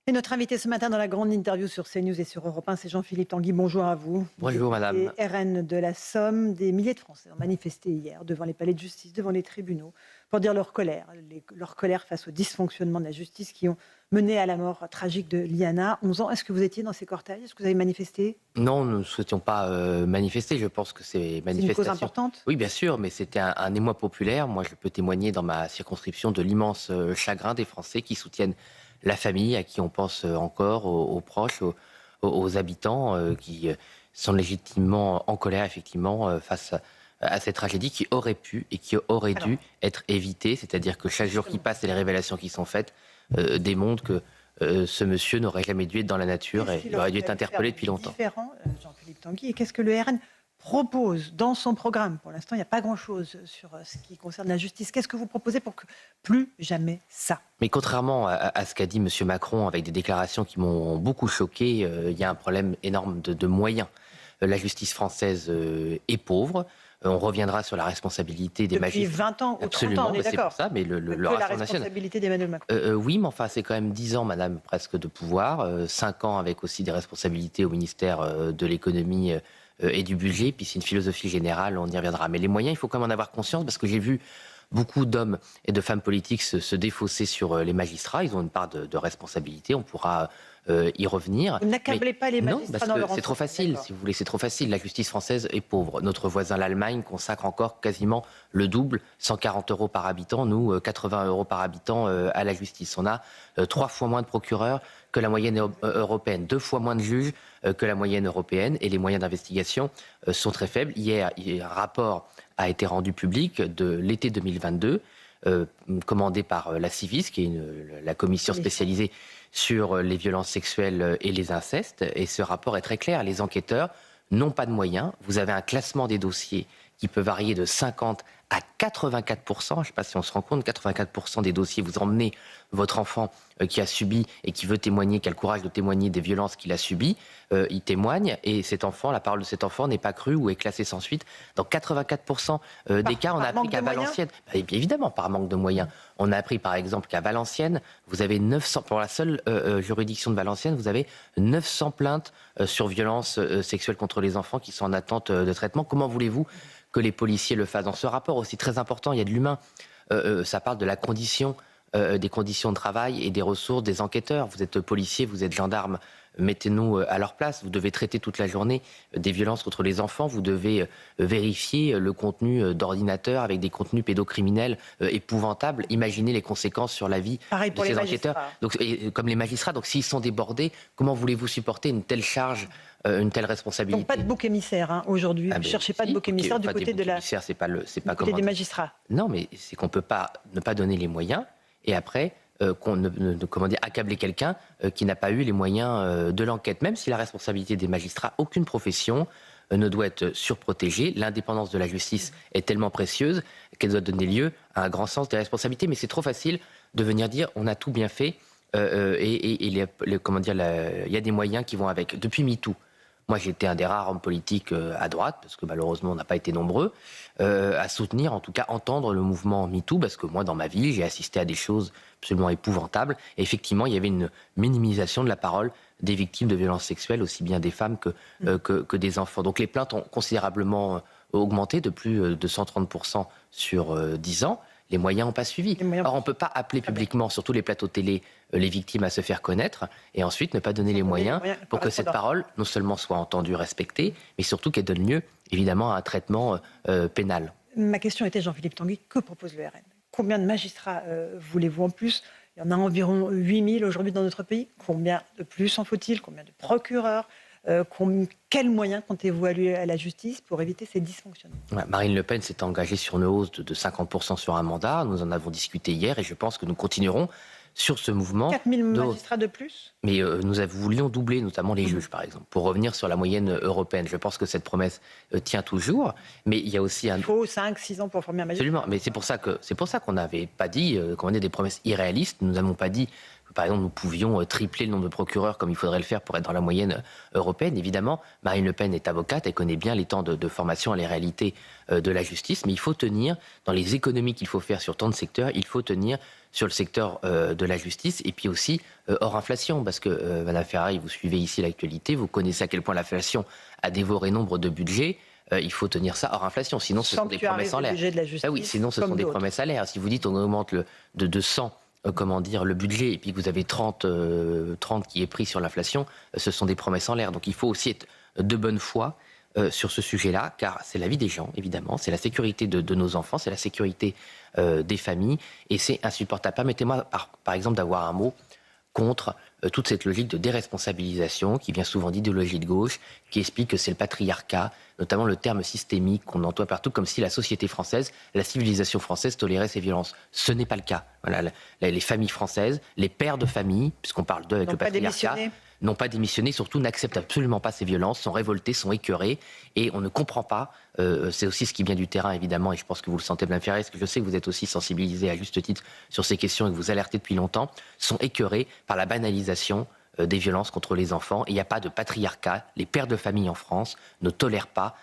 Et notre invité ce matin dans la grande interview sur CNews et sur Europe 1, c'est Jean-Philippe Tanguy. Bonjour à vous. Bonjour madame. Député RN de la Somme, des milliers de Français ont manifesté hier devant les palais de justice, devant les tribunaux, pour dire leur colère, leur colère face au dysfonctionnement de la justice qui ont mené à la mort tragique de Liana, 11 ans. Est-ce que vous étiez dans ces cortèges? Est-ce que vous avez manifesté? Non, nous ne souhaitions pas manifester. Je pense que ces C'est une cause manifestations... importante? Oui, bien sûr, mais c'était un émoi populaire. Moi, je peux témoigner dans ma circonscription de l'immense chagrin des Français qui soutiennent la famille, à qui on pense encore, aux proches, aux habitants qui sont légitimement en colère, effectivement, face à cette tragédie qui aurait pu et qui aurait Alors, dû être évitée. C'est-à-dire que chaque jour qui justement, passe et les révélations qui sont faites démontrent que ce monsieur n'aurait jamais dû être dans la nature qu'est-ce et qu'il il aurait aurait dû être fallu faire interpellé de depuis longtemps. différent, Jean-Philippe Tanguy, et qu'est-ce que le RN propose dans son programme? Pour l'instant, il n'y a pas grand-chose sur ce qui concerne la justice. Qu'est-ce que vous proposez pour que plus jamais ça? Mais contrairement à ce qu'a dit M. Macron, avec des déclarations qui m'ont beaucoup choqué, il y a un problème énorme de moyens. La justice française est pauvre. On reviendra sur la responsabilité des Depuis magistrats. 20 ans ou 30 ans, Absolument, on est c'est pour d'accord. ça, mais le Que la Rassemblement national. responsabilité d'Emmanuel Macron. Oui, mais enfin, c'est quand même 10 ans, madame, presque de pouvoir. 5 ans avec aussi des responsabilités au ministère de l'économie et du budget. Puis c'est une philosophie générale, on y reviendra. Mais les moyens, il faut quand même en avoir conscience, parce que j'ai vu beaucoup d'hommes et de femmes politiques se défausser sur les magistrats. Ils ont une part de responsabilité, on pourra y revenir. Vous n'accablez pas les Non, magistrats parce dans que leur c'est trop ensemble, facile, d'accord. si vous voulez, c'est trop facile. La justice française est pauvre. Notre voisin, l'Allemagne, consacre encore quasiment le double, 140 euros par habitant, nous, 80 euros par habitant à la justice. On a 3 fois moins de procureurs que la moyenne européenne, 2 fois moins de juges que la moyenne européenne, et les moyens d'investigation sont très faibles. Hier, un rapport a été rendu public de l'été 2022, commandé par la Civis, qui est la commission spécialisée sur les violences sexuelles et les incestes. Et ce rapport est très clair. Les enquêteurs n'ont pas de moyens. Vous avez un classement des dossiers qui peut varier de 50 à 84%. Je ne sais pas si on se rend compte, 84% des dossiers, vous emmenez votre enfant qui a subi et qui veut témoigner, qui a le courage de témoigner des violences qu'il a subies. Il témoigne et cet enfant, la parole de cet enfant n'est pas crue ou est classée sans suite. Dans 84% des cas, on a appris Manque de qu'à moyens? Valenciennes, bien évidemment par manque de moyens, on a appris par exemple qu'à Valenciennes, vous avez 900, pour la seule juridiction de Valenciennes, vous avez 900 plaintes sur violences sexuelles contre les enfants qui sont en attente de traitement. Comment voulez-vous que les policiers le fassent? Dans ce rapport aussi très important, il y a de l'humain. Ça parle de la condition, des conditions de travail et des ressources des enquêteurs. Vous êtes policier, vous êtes gendarme, mettez-nous à leur place. Vous devez traiter toute la journée des violences contre les enfants. Vous devez vérifier le contenu d'ordinateur avec des contenus pédocriminels épouvantables. Imaginez les conséquences sur la vie Pareil de pour les ces enquêteurs. magistrats. Donc, comme les magistrats, donc s'ils sont débordés, comment voulez-vous supporter une telle charge, une telle responsabilité? Donc pas de bouc émissaire aujourd'hui. Ah Vous ne ben, cherchez pas de si, bouc émissaire du pas des côté de boucs la, émissaires, c'est pas du côté comment des dire. magistrats. Non, mais c'est qu'on peut pas ne pas donner les moyens et après qu'on comment dire, accabler quelqu'un qui n'a pas eu les moyens de l'enquête. Même si la responsabilité des magistrats, aucune profession ne doit être surprotégée. L'indépendance de la justice est tellement précieuse qu'elle doit donner lieu à un grand sens des responsabilités. Mais c'est trop facile de venir dire on a tout bien fait et comment dire, il y a des moyens qui vont avec. Depuis MeToo, moi, j'étais un des rares hommes politiques à droite, parce que malheureusement, on n'a pas été nombreux, à soutenir, en tout cas, entendre le mouvement MeToo, parce que moi, dans ma vie, j'ai assisté à des choses absolument épouvantables. Et effectivement, il y avait une minimisation de la parole des victimes de violences sexuelles, aussi bien des femmes que des enfants. Donc les plaintes ont considérablement augmenté de plus de 130% sur 10 ans. Les moyens n'ont pas suivi. Or, on ne peut pas appeler publiquement, sur tous les plateaux télé, les victimes à se faire connaître et ensuite ne pas donner les moyens pour que cette parole non seulement soit entendue, respectée, mais surtout qu'elle donne lieu, évidemment, à un traitement pénal. Ma question était, Jean-Philippe Tanguy, que propose le RN? Combien de magistrats voulez-vous en plus? Il y en a environ 8000 aujourd'hui dans notre pays. Combien de plus en faut-il? Combien de procureurs? Quels moyens comptez-vous allouer à la justice pour éviter ces dysfonctionnements? Ouais, Marine Le Pen s'est engagée sur une hausse de 50% sur un mandat. Nous en avons discuté hier et je pense que nous continuerons sur ce mouvement. 4000 magistrats de plus? Mais voulions doubler notamment les juges, par exemple, pour revenir sur la moyenne européenne. Je pense que cette promesse tient toujours, mais il y a aussi un... Il faut 5-6 ans pour former un magistrat. Absolument, mais c'est pour ça qu'on n'avait pas dit qu'on avait des promesses irréalistes. Nous n'avons pas dit que, par exemple, nous pouvions tripler le nombre de procureurs comme il faudrait le faire pour être dans la moyenne européenne. Évidemment, Marine Le Pen est avocate, elle connaît bien les temps de formation et les réalités de la justice, mais il faut tenir, dans les économies qu'il faut faire sur tant de secteurs, il faut tenir sur le secteur de la justice et puis aussi hors inflation, parce que Madame Ferrari, vous suivez ici l'actualité, vous connaissez à quel point l'inflation a dévoré nombre de budgets. Il faut tenir ça hors inflation, sinon ce sont des promesses en l'air. Ah oui, sinon ce sont des promesses en l'air. Si vous dites on augmente de 100 le budget et puis que vous avez 30 qui est pris sur l'inflation, ce sont des promesses en l'air. Donc il faut aussi être de bonne foi sur ce sujet-là, car c'est la vie des gens, évidemment, c'est la sécurité de nos enfants, c'est la sécurité des familles, et c'est insupportable. Permettez-moi, par exemple, d'avoir un mot contre toute cette logique de déresponsabilisation qui vient souvent d'idéologie de gauche, qui explique que c'est le patriarcat, notamment le terme systémique qu'on emploie partout, comme si la société française, la civilisation française tolérait ces violences. Ce n'est pas le cas. Voilà, les familles françaises, les pères de famille, puisqu'on parle d'eux avec le patriarcat, n'ont pas démissionné, surtout n'acceptent absolument pas ces violences, sont révoltés, sont écœurés, et on ne comprend pas, c'est aussi ce qui vient du terrain évidemment, et je pense que vous le sentez bien, Ferrari, parce que je sais que vous êtes aussi sensibilisé à juste titre sur ces questions et que vous alertez depuis longtemps, sont écœurés par la banalisation des violences contre les enfants. Et il n'y a pas de patriarcat, les pères de famille en France ne tolèrent pas,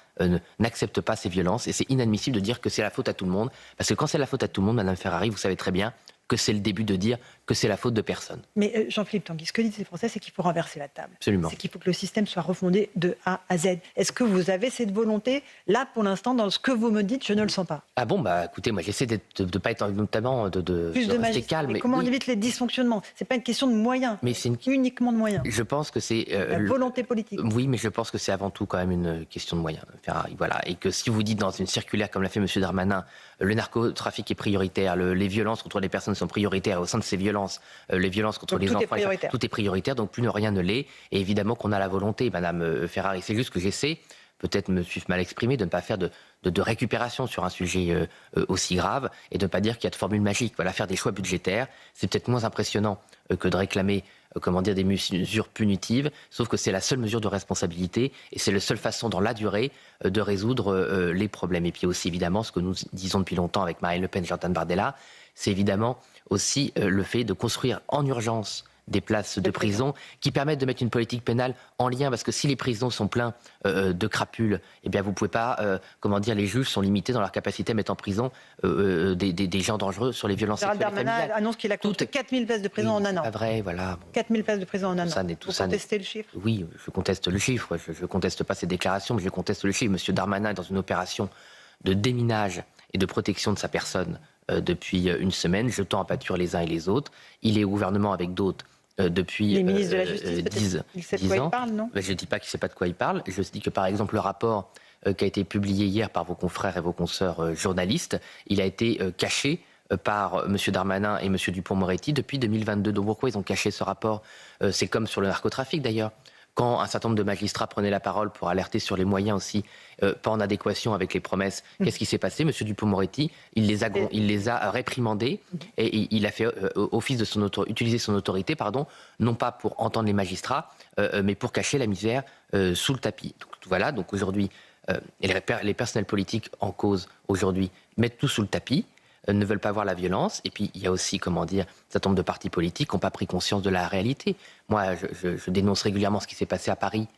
n'acceptent pas ces violences, et c'est inadmissible de dire que c'est la faute à tout le monde, parce que quand c'est la faute à tout le monde, Madame Ferrari, vous savez très bien que c'est le début de dire que c'est la faute de personne. Mais Jean-Philippe Tanguy, ce que disent les Français, c'est qu'il faut renverser la table. Absolument. C'est qu'il faut que le système soit refondé de A à Z. Est-ce que vous avez cette volonté? Là, pour l'instant, dans ce que vous me dites, je ne le sens pas. Ah bon, bah écoutez, moi j'essaie de ne pas être notamment de rester calme. Mais comment on évite les dysfonctionnements? C'est pas une question de moyens, mais c'est uniquement de moyens. Je pense que c'est la volonté politique. Oui, mais je pense que c'est avant tout quand même une question de moyens, Ferrari. Voilà, et que si vous dites dans une circulaire comme l'a fait M. Darmanin, le narcotrafic est prioritaire, les violences contre les personnes sont prioritaires, au sein de ces violences, les violences contre les enfants, tout est prioritaire, donc plus ne rien ne l'est. Et évidemment qu'on a la volonté, Madame Ferrari, c'est juste que j'essaie, peut-être me suis mal exprimé, de ne pas faire de récupération sur un sujet aussi grave et de ne pas dire qu'il y a de formule magique. Voilà, faire des choix budgétaires, c'est peut-être moins impressionnant que de réclamer des mesures punitives, sauf que c'est la seule mesure de responsabilité et c'est la seule façon dans la durée de résoudre les problèmes. Et puis aussi évidemment, ce que nous disons depuis longtemps avec Marine Le Pen et Jordan Bardella, c'est évidemment aussi le fait de construire en urgence des places de prison qui permettent de mettre une politique pénale en lien, parce que si les prisons sont pleins de crapules, eh bien vous pouvez pas, les juges sont limités dans leur capacité à mettre en prison des gens dangereux sur les violences sexuelles familiales. Darmanin annonce qu'il a construit 4000 places de prison en un an. C'est pas vrai, voilà. 4000 places de prison en un an. Vous contestez le chiffre? Oui, je conteste le chiffre. Je ne conteste pas ces déclarations, mais je conteste le chiffre. Monsieur Darmanin est dans une opération de déminage et de protection de sa personne depuis une semaine, jetant à pâture les uns et les autres. Il est au gouvernement avec d'autres depuis les ministres de la Justice, 10 ans. Il parle, non? Je ne dis pas qu'il ne sait pas de quoi il parle. Je dis que, par exemple, le rapport qui a été publié hier par vos confrères et vos consoeurs journalistes, il a été caché par M. Darmanin et M. Dupond-Moretti depuis 2022. Donc pourquoi ils ont caché ce rapport? C'est comme sur le narcotrafic, d'ailleurs. Quand un certain nombre de magistrats prenaient la parole pour alerter sur les moyens aussi, pas en adéquation avec les promesses, qu'est-ce qui s'est passé? M. Dupond-Moretti, il les a réprimandés et il a fait office de utiliser son autorité, non pas pour entendre les magistrats, mais pour cacher la misère sous le tapis. Donc, voilà, donc aujourd'hui, les personnels politiques en cause aujourd'hui mettent tout sous le tapis, ne veulent pas voir la violence. Et puis, il y a aussi, un certain nombre de partis politiques qui n'ont pas pris conscience de la réalité. Moi, je dénonce régulièrement ce qui s'est passé à Paris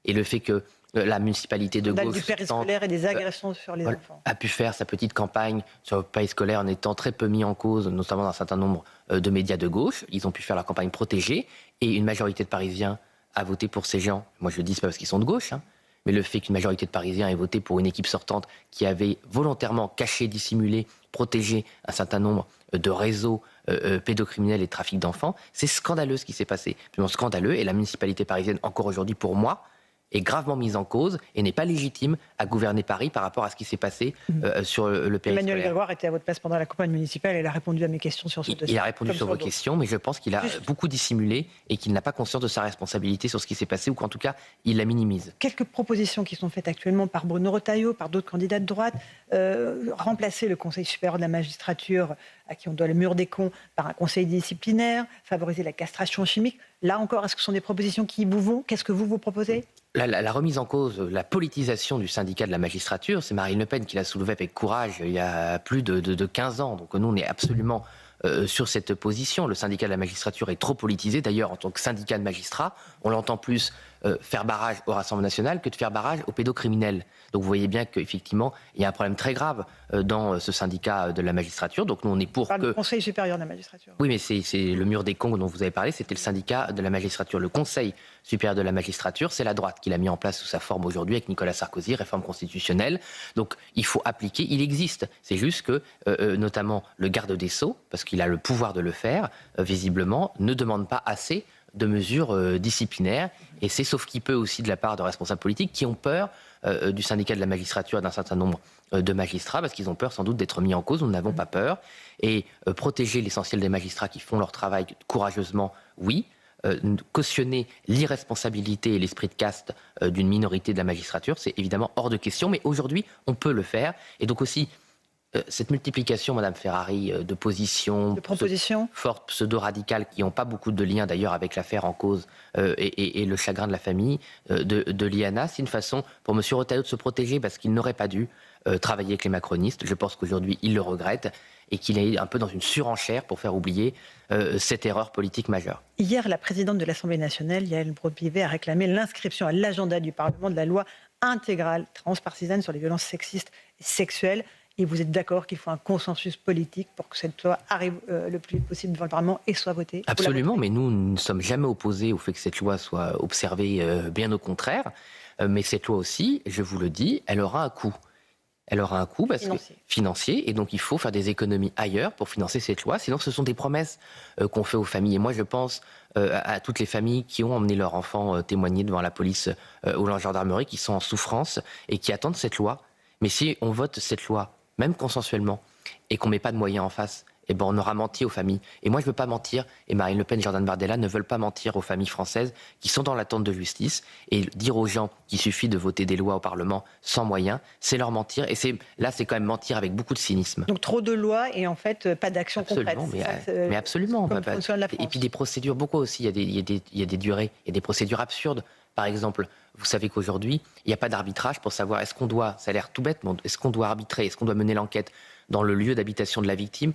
et le fait que la municipalité de gauche du périscolaire et des agressions sur les enfants a pu faire sa petite campagne sur le périscolaire en étant très peu mis en cause, notamment dans un certain nombre de médias de gauche. Ils ont pu faire leur campagne protégée et une majorité de Parisiens a voté pour ces gens. Moi, je dis c'est pas parce qu'ils sont de gauche, mais le fait qu'une majorité de Parisiens ait voté pour une équipe sortante qui avait volontairement caché, dissimulé, protégé un certain nombre de réseaux pédocriminels et de trafic d'enfants, c'est scandaleux ce qui s'est passé. Absolument scandaleux, et la municipalité parisienne, encore aujourd'hui, pour moi, est gravement mise en cause et n'est pas légitime à gouverner Paris par rapport à ce qui s'est passé sur le périscolaire. Emmanuel Grégoire était à votre place pendant la campagne municipale et il a répondu à mes questions sur ce dossier. Il a répondu sur vos questions, mais je pense qu'il a beaucoup dissimulé et qu'il n'a pas conscience de sa responsabilité sur ce qui s'est passé, ou qu'en tout cas, il la minimise. Quelques propositions qui sont faites actuellement par Bruno Retailleau, par d'autres candidats de droite, remplacer le Conseil supérieur de la magistrature, à qui on doit le mur des cons, par un conseil disciplinaire, favoriser la castration chimique. Là encore, est-ce que ce sont des propositions qui vous vont? Qu'est-ce que vous proposez? La remise en cause, la politisation du syndicat de la magistrature, c'est Marine Le Pen qui l'a soulevé avec courage il y a plus de 15 ans. Donc nous, on est absolument sur cette position. Le syndicat de la magistrature est trop politisé. D'ailleurs, en tant que syndicat de magistrats, on l'entend plus faire barrage au Rassemblement national que de faire barrage aux pédocriminels. Donc vous voyez bien qu'effectivement, il y a un problème très grave dans ce syndicat de la magistrature. Donc nous, on est pour que... Le Conseil supérieur de la magistrature. Oui, mais c'est le mur des cons dont vous avez parlé, c'était le syndicat de la magistrature. Le Conseil supérieur de la magistrature, c'est la droite qui l'a mis en place sous sa forme aujourd'hui avec Nicolas Sarkozy, réforme constitutionnelle. Donc il faut appliquer, il existe. C'est juste que, notamment le garde des Sceaux, parce qu'il a le pouvoir de le faire, visiblement, ne demande pas assez de mesures disciplinaires. Et c'est sauf qui peut aussi de la part de responsables politiques qui ont peur du syndicat de la magistrature et d'un certain nombre de magistrats, parce qu'ils ont peur sans doute d'être mis en cause. Nous n'avons pas peur. Et protéger l'essentiel des magistrats qui font leur travail courageusement, oui. Cautionner l'irresponsabilité et l'esprit de caste d'une minorité de la magistrature, c'est évidemment hors de question. Mais aujourd'hui, on peut le faire. Et donc aussi, cette multiplication, Madame Ferrari, de positions, de propositions fortes, pseudo-radicales, qui n'ont pas beaucoup de liens d'ailleurs avec l'affaire en cause et le chagrin de la famille de Liana, c'est une façon pour M. Retailleau de se protéger parce qu'il n'aurait pas dû travailler avec les macronistes. Je pense qu'aujourd'hui, il le regrette et qu'il est un peu dans une surenchère pour faire oublier cette erreur politique majeure. Hier, la présidente de l'Assemblée nationale, Yael Braun-Pivet, a réclamé l'inscription à l'agenda du Parlement de la loi intégrale transpartisane sur les violences sexistes et sexuelles. Et vous êtes d'accord qu'il faut un consensus politique pour que cette loi arrive le plus vite possible devant le Parlement et soit votée? Absolument, mais nous ne sommes jamais opposés au fait que cette loi soit observée, bien au contraire. Mais cette loi aussi, je vous le dis, elle aura un coût. Elle aura un coût financier, et donc il faut faire des économies ailleurs pour financer cette loi. Sinon, ce sont des promesses qu'on fait aux familles. Et moi, je pense à toutes les familles qui ont emmené leurs enfants témoigner devant la police ou la gendarmerie, qui sont en souffrance et qui attendent cette loi. Mais si on vote cette loi, même consensuellement, et qu'on ne met pas de moyens en face, eh ben on aura menti aux familles. Et moi, je ne veux pas mentir, et Marine Le Pen et Jordan Bardella ne veulent pas mentir aux familles françaises qui sont dans l'attente de justice. Et dire aux gens qu'il suffit de voter des lois au Parlement sans moyens, c'est leur mentir. Et là, c'est quand même mentir avec beaucoup de cynisme. Donc trop de lois et en fait pas d'action concrète. Mais absolument. Et puis des procédures, beaucoup aussi. Il y a des durées, il y a des procédures absurdes. Par exemple, vous savez qu'aujourd'hui, il n'y a pas d'arbitrage pour savoir est-ce qu'on doit, ça a l'air tout bête, mais est-ce qu'on doit arbitrer, est-ce qu'on doit mener l'enquête dans le lieu d'habitation de la victime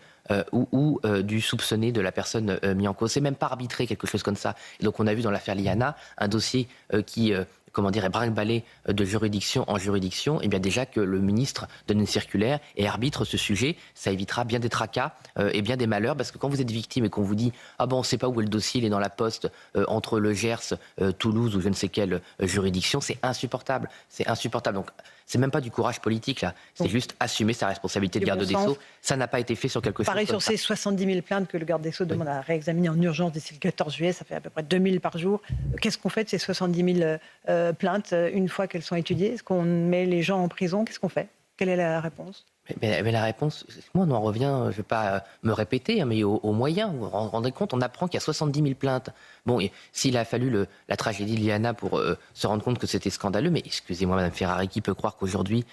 ou du soupçonné de la personne mise en cause. C'est même pas arbitrer quelque chose comme ça. Et donc on a vu dans l'affaire Liana un dossier qui est brinque-ballé de juridiction en juridiction. Et bien déjà que le ministre donne une circulaire et arbitre ce sujet, ça évitera bien des tracas et bien des malheurs, parce que quand vous êtes victime et qu'on vous dit ah bon, on ne sait pas où est le dossier, il est dans la poste entre le Gers, Toulouse ou je ne sais quelle juridiction, c'est insupportable. C'est insupportable. Donc c'est même pas du courage politique là, c'est juste assumer sa responsabilité de garde des Sceaux. Ça n'a pas été fait sur quelque chose. Pareil sur ces 70 000 plaintes que le garde des Sceaux demande à réexaminer en urgence d'ici le 14 juillet, ça fait à peu près 2 000 par jour. Qu'est-ce qu'on fait de ces 70 000 plaintes une fois qu'elles sont étudiées? Est-ce qu'on met les gens en prison? Qu'est-ce qu'on fait? Quelle est la réponse? Mais la réponse, moi on en revient, je ne vais pas me répéter, mais aux moyens. Vous vous rendez compte, on apprend qu'il y a 70 000 plaintes. Bon, s'il a fallu la tragédie de Liana pour se rendre compte que c'était scandaleux, mais excusez-moi Madame Ferrari, qui peut croire qu'aujourd'hui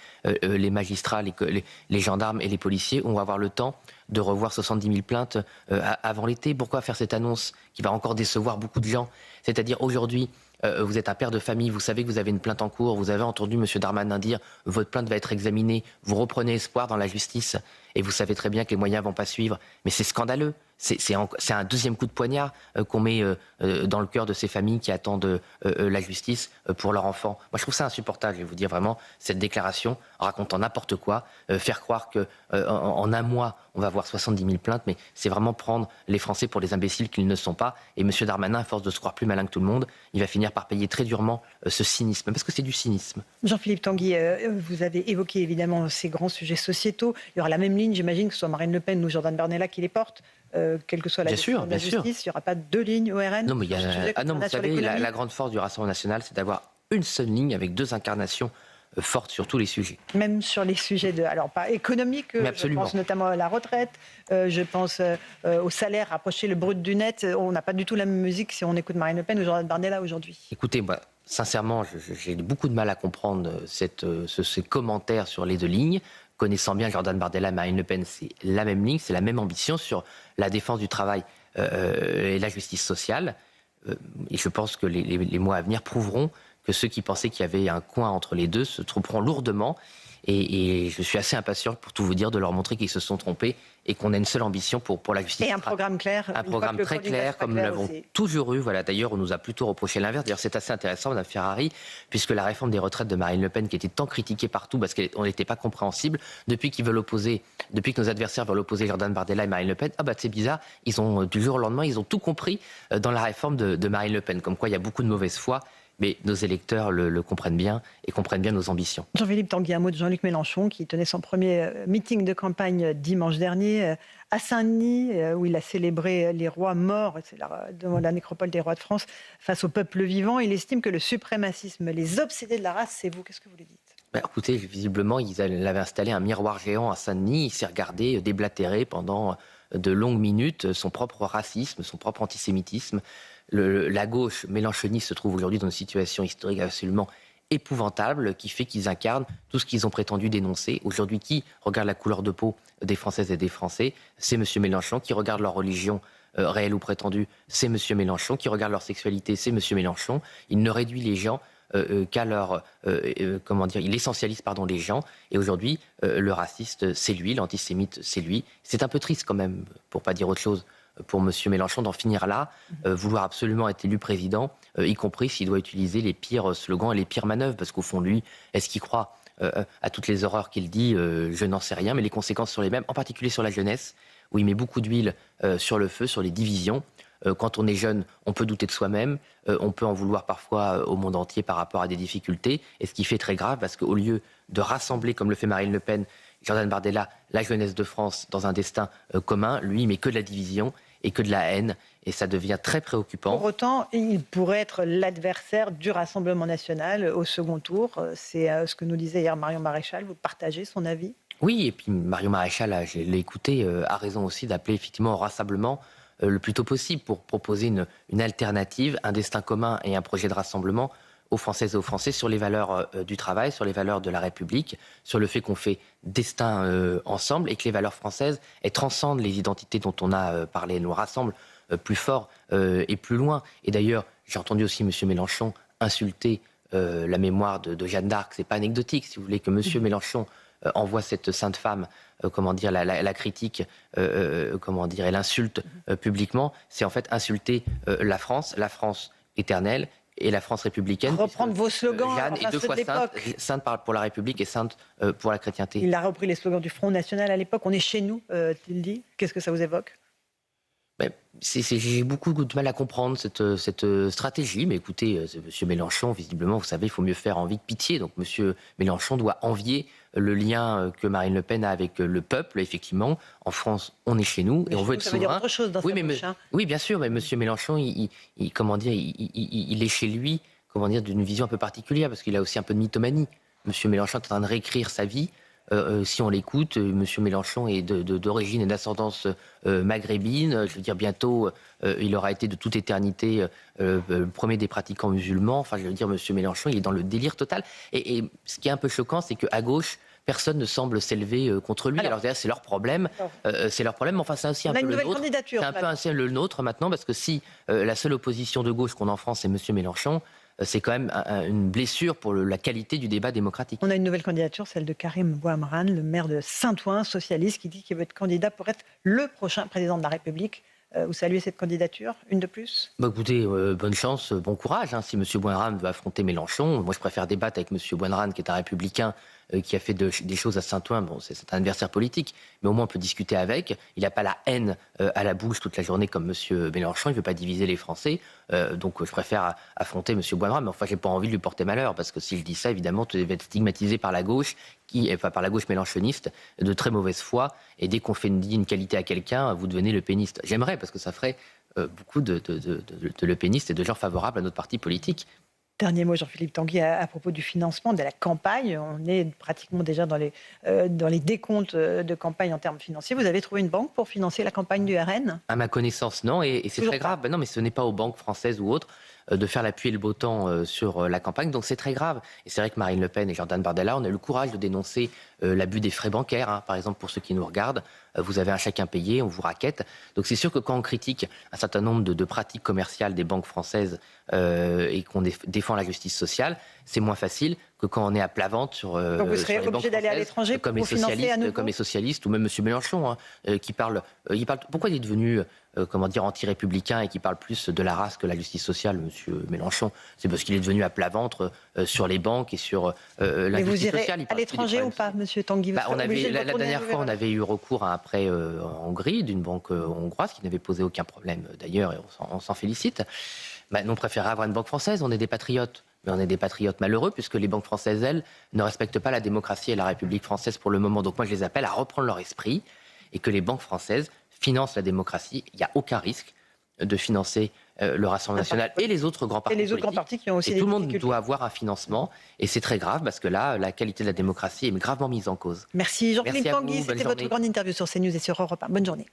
les magistrats, les gendarmes et les policiers vont avoir le temps de revoir 70 000 plaintes avant l'été? Pourquoi faire cette annonce qui va encore décevoir beaucoup de gens? C'est-à-dire aujourd'hui, vous êtes un père de famille, vous savez que vous avez une plainte en cours, vous avez entendu M. Darmanin dire « votre plainte va être examinée », vous reprenez espoir dans la justice et vous savez très bien que les moyens ne vont pas suivre. Mais c'est scandaleux. C'est un deuxième coup de poignard qu'on met dans le cœur de ces familles qui attendent la justice pour leur enfant. Moi, je trouve ça insupportable, je vais vous dire vraiment, cette déclaration, en racontant n'importe quoi, faire croire qu'en un mois, on va avoir 70 000 plaintes, mais c'est vraiment prendre les Français pour des imbéciles qu'ils ne sont pas. Et M. Darmanin, à force de se croire plus malin que tout le monde, il va finir par payer très durement ce cynisme, parce que c'est du cynisme. Jean-Philippe Tanguy, vous avez évoqué évidemment ces grands sujets sociétaux. Il y aura la même ligne, j'imagine, que ce soit Marine Le Pen ou Jordan Bardella qui les portent. Quelle que soit la décision de la justice, il n'y aura pas deux lignes au RN. Non, mais vous savez, la grande force du Rassemblement national, c'est d'avoir une seule ligne avec deux incarnations fortes sur tous les sujets. Même sur les sujets alors pas économiques, je pense notamment à la retraite, je pense au salaire, rapprocher le brut du net. On n'a pas du tout la même musique si on écoute Marine Le Pen ou Jordan Bardella aujourd'hui. Écoutez, sincèrement, j'ai beaucoup de mal à comprendre ces commentaires sur les deux lignes. Connaissant bien Jordan Bardella et Marine Le Pen, c'est la même ligne, c'est la même ambition sur la défense du travail et la justice sociale. Et je pense que les mois à venir prouveront que ceux qui pensaient qu'il y avait un coin entre les deux se tromperont lourdement. Et je suis assez impatient, pour tout vous dire, de leur montrer qu'ils se sont trompés et qu'on a une seule ambition pour la justice. Et un programme clair. Un programme très clair, comme nous l'avons toujours eu. Voilà, d'ailleurs, on nous a plutôt reproché l'inverse. D'ailleurs, c'est assez intéressant, Mme Ferrari, puisque la réforme des retraites de Marine Le Pen, qui était tant critiquée partout parce qu'on n'était pas compréhensible, depuis que nos adversaires veulent opposer Jordan Bardella et Marine Le Pen, c'est bizarre, du jour au lendemain, ils ont tout compris dans la réforme de Marine Le Pen. Comme quoi, il y a beaucoup de mauvaise foi. Mais nos électeurs le comprennent bien et comprennent bien nos ambitions. Jean-Philippe Tanguy, un mot de Jean-Luc Mélenchon qui tenait son premier meeting de campagne dimanche dernier à Saint-Denis, où il a célébré les rois morts, c'est devant la nécropole des rois de France, face au peuple vivant. Il estime que le suprémacisme, les obsédés de la race, c'est vous. Qu'est-ce que vous lui dites ? Écoutez, visiblement, il avait installé un miroir géant à Saint-Denis. Il s'est regardé déblatérer pendant de longues minutes son propre racisme, son propre antisémitisme. La gauche mélenchoniste se trouve aujourd'hui dans une situation historique absolument épouvantable qui fait qu'ils incarnent tout ce qu'ils ont prétendu dénoncer. Aujourd'hui, qui regarde la couleur de peau des Françaises et des Français ? C'est M. Mélenchon. Qui regarde leur religion réelle ou prétendue ? C'est M. Mélenchon. Qui regarde leur sexualité ? C'est M. Mélenchon. Il ne réduit les gens qu'à leur... il essentialise les gens. Et aujourd'hui, le raciste, c'est lui. L'antisémite, c'est lui. C'est un peu triste quand même, pour pas dire autre chose, pour M. Mélenchon d'en finir là, vouloir absolument être élu président, y compris s'il doit utiliser les pires slogans et les pires manœuvres, parce qu'au fond, lui, est-ce qu'il croit à toutes les horreurs qu'il dit ? Je n'en sais rien, mais les conséquences sont les mêmes, en particulier sur la jeunesse, où il met beaucoup d'huile sur le feu, sur les divisions. Quand on est jeune, on peut douter de soi-même, on peut en vouloir parfois au monde entier par rapport à des difficultés, et ce qui fait très grave, parce qu'au lieu de rassembler, comme le fait Marine Le Pen, Jordan Bardella, la jeunesse de France dans un destin commun, lui, il met que de la division et que de la haine, et ça devient très préoccupant. Pour autant, il pourrait être l'adversaire du Rassemblement national au second tour. C'est ce que nous disait hier Marion Maréchal. Vous partagez son avis ? Oui, et puis Marion Maréchal, je l'ai écouté, a raison aussi d'appeler effectivement au rassemblement le plus tôt possible pour proposer une alternative, un destin commun et un projet de rassemblement aux Françaises et aux Français sur les valeurs du travail, sur les valeurs de la République, sur le fait qu'on fait destin ensemble et que les valeurs françaises, elles transcendent les identités dont on a parlé, elles nous rassemblent plus fort et plus loin. Et d'ailleurs, j'ai entendu aussi M. Mélenchon insulter la mémoire de Jeanne d'Arc. C'est pas anecdotique, si vous voulez, que M. Mélenchon envoie cette sainte femme, la critique, et l'insulte publiquement. C'est en fait insulter la France éternelle, et la France républicaine. Reprendre vos slogans, Jeanne est deux fois sainte pour la République et sainte pour la chrétienté. Il a repris les slogans du Front National à l'époque. On est chez nous, il dit. Qu'est-ce que ça vous évoque ? J'ai beaucoup de mal à comprendre cette stratégie, mais écoutez, M. Mélenchon, visiblement, vous savez, il faut mieux faire envie que pitié. Donc M. Mélenchon doit envier le lien que Marine Le Pen a avec le peuple. Effectivement, en France, on est chez nous et on veut être souverain. Ça veut dire autre chose dans sa bouche, hein. Oui, bien sûr, mais M. Mélenchon, il est chez lui, d'une vision un peu particulière, parce qu'il a aussi un peu de mythomanie. M. Mélenchon est en train de réécrire sa vie. Si on l'écoute, M. Mélenchon est d'origine et d'ascendance maghrébine. Je veux dire, bientôt, il aura été de toute éternité le premier des pratiquants musulmans. Enfin, je veux dire, M. Mélenchon, il est dans le délire total. Et ce qui est un peu choquant, c'est qu'à gauche, personne ne semble s'élever contre lui. Alors c'est leur problème. C'est leur problème. Enfin, c'est aussi un peu le nôtre. C'est un peu le nôtre maintenant, parce que si la seule opposition de gauche qu'on a en France, c'est M. Mélenchon, c'est quand même une blessure pour la qualité du débat démocratique. On a une nouvelle candidature, celle de Karim Bouhamrane, le maire de Saint-Ouen, socialiste, qui dit qu'il veut être candidat pour être le prochain président de la République. Vous saluez cette candidature, une de plus ? Écoutez, bonne chance, bon courage. Si M. Bouhamrane veut affronter Mélenchon, moi je préfère débattre avec M. Bouhamrane, qui est un républicain, qui a fait des choses à Saint-Ouen. Bon, c'est un adversaire politique, mais au moins on peut discuter avec. Il n'a pas la haine à la bouche toute la journée comme M. Mélenchon. Il ne veut pas diviser les Français. Donc je préfère affronter M. Bouhamrane. Mais enfin, je n'ai pas envie de lui porter malheur, parce que si je dis ça, évidemment, tu vas être stigmatisé par la gauche, par la gauche mélenchoniste, de très mauvaise foi. Et dès qu'on fait une qualité à quelqu'un, vous devenez le péniste. J'aimerais, parce que ça ferait beaucoup de le pénistes et de gens favorables à notre parti politique. Dernier mot, Jean-Philippe Tanguy, à propos du financement de la campagne. On est pratiquement déjà dans les décomptes de campagne en termes financiers. Vous avez trouvé une banque pour financer la campagne du RN ? À ma connaissance, non. Et c'est très grave. Non, mais ce n'est pas aux banques françaises ou autres de faire l'appui et le beau temps sur la campagne. Donc c'est très grave. Et c'est vrai que Marine Le Pen et Jordan Bardella, on a eu le courage de dénoncer l'abus des frais bancaires. Par exemple, pour ceux qui nous regardent, vous avez un chèque impayé, on vous raquette. Donc c'est sûr que quand on critique un certain nombre de pratiques commerciales des banques françaises et qu'on défend la justice sociale, c'est moins facile que quand on est à plat ventre sur, Donc vous serez sur les banques obligé d'aller à françaises, l'étranger pour financer à nouveau. comme les socialistes ou même M. Mélenchon, hein, qui parle. Pourquoi il est devenu anti-républicain et qui parle plus de la race que la justice sociale, M. Mélenchon? C'est parce qu'il est devenu à plat ventre sur les banques et sur Mais vous l'injustice irez sociale. à l'étranger ou pas, M. Tanguy? La dernière fois, on avait eu recours à un prêt en Hongrie d'une banque hongroise qui n'avait posé aucun problème d'ailleurs, et on s'en félicite. Nous, on préférait avoir une banque française, on est des patriotes. Mais on est des patriotes malheureux puisque les banques françaises, elles, ne respectent pas la démocratie et la République française pour le moment. Donc moi, je les appelle à reprendre leur esprit et que les banques françaises financent la démocratie. Il n'y a aucun risque de financer le Rassemblement national et les autres grands partis Et les autres grands partis qui ont aussi et des tout le monde difficultés. doit avoir un financement. Et c'est très grave parce que là, la qualité de la démocratie est gravement mise en cause. Merci Jean-Philippe Merci à vous, Tanguy, bonne c'était votre journée. grande interview sur CNews et sur Europe 1. Bonne journée.